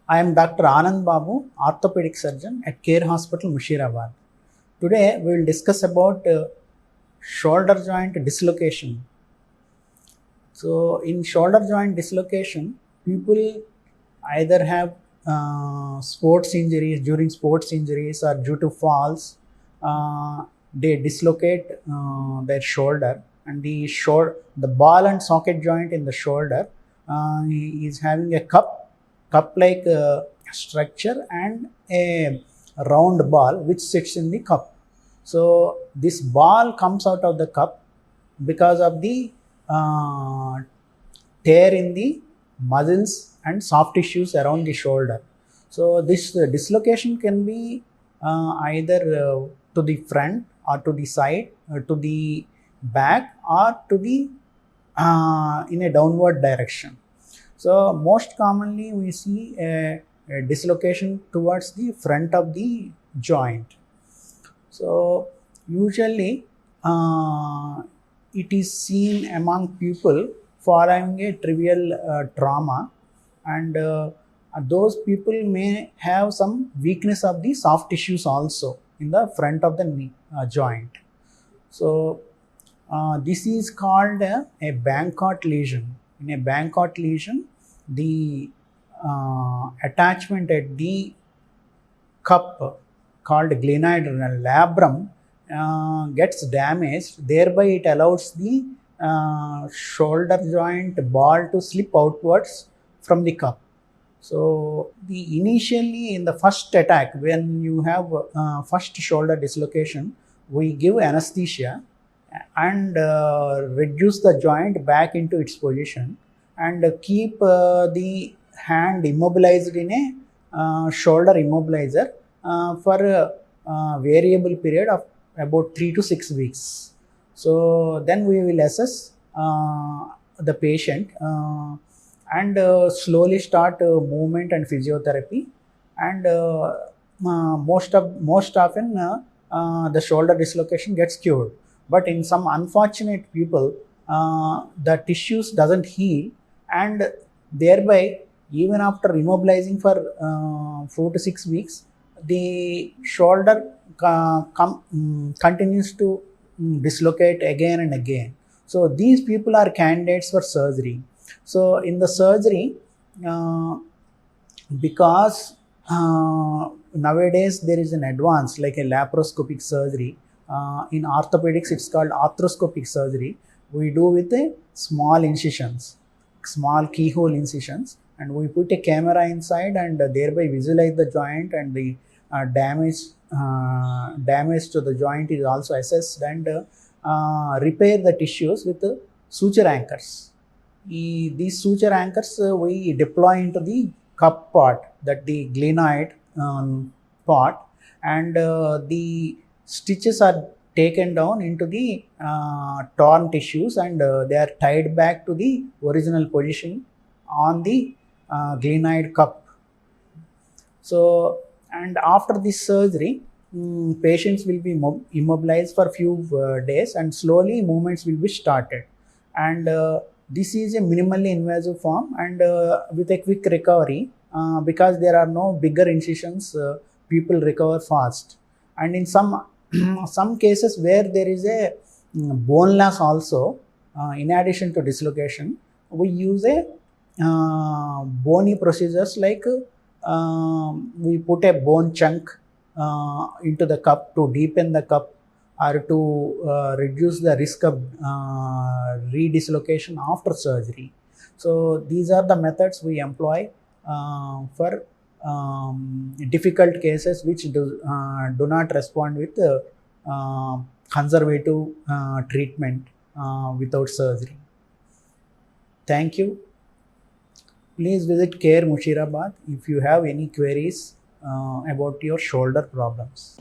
I am Dr. Anand Babu, orthopedic surgeon at Care Hospital, Mushirabad. Today we will discuss about shoulder joint dislocation. So, in shoulder joint dislocation, people either have sports injuries during sports injuries or due to falls. They dislocate their shoulder, and the ball and socket joint in the shoulder is having a cup-like structure and a round ball which sits in the cup. So this ball comes out of the cup because of the tear in the muscles and soft tissues around the shoulder. So this dislocation can be either to the front or to the side, to the back, or to the in a downward direction. So most commonly we see a dislocation towards the front of the joint. So usually it is seen among people following a trivial trauma, and those people may have some weakness of the soft tissues also in the front of the knee joint. So this is called a Bankart lesion. In a Bankart lesion, the attachment at the cup called glenoid labrum gets damaged. Thereby it allows the shoulder joint ball to slip outwards from the cup. So initially in the first attack, when you have first shoulder dislocation, we give anesthesia and reduce the joint back into its position, and keep the hand immobilized in a shoulder immobilizer for a variable period of about 3 to 6 weeks. So then we will assess the patient and slowly start movement and physiotherapy, and most often the shoulder dislocation gets cured. But in some unfortunate people, the tissues doesn't heal, and thereby even after immobilizing for 4 to 6 weeks, the shoulder continues to dislocate again and again. So these people are candidates for surgery. So in the surgery, because nowadays there is an advance like a laparoscopic surgery. In orthopedics it's called arthroscopic surgery. We do with a small incisions, small keyhole incisions, and we put a camera inside and thereby visualize the joint, and the damage to the joint is also assessed, and repair the tissues with suture anchors. These suture anchors we deploy into the cup part, that the glenoid part, and the stitches are taken down into the torn tissues, and they are tied back to the original position on the glenoid cup. So, and after this surgery, patients will be immobilized for few days, and slowly movements will be started, and this is a minimally invasive form, and with a quick recovery, because there are no bigger incisions, people recover fast. And in some cases where there is a bone loss also, in addition to dislocation, we use a bony procedures like we put a bone chunk into the cup to deepen the cup, or to reduce the risk of redislocation after surgery. So these are the methods we employ for difficult cases which do not respond with conservative treatment without surgery. Thank you. Please visit Care Mushirabad if you have any queries about your shoulder problems.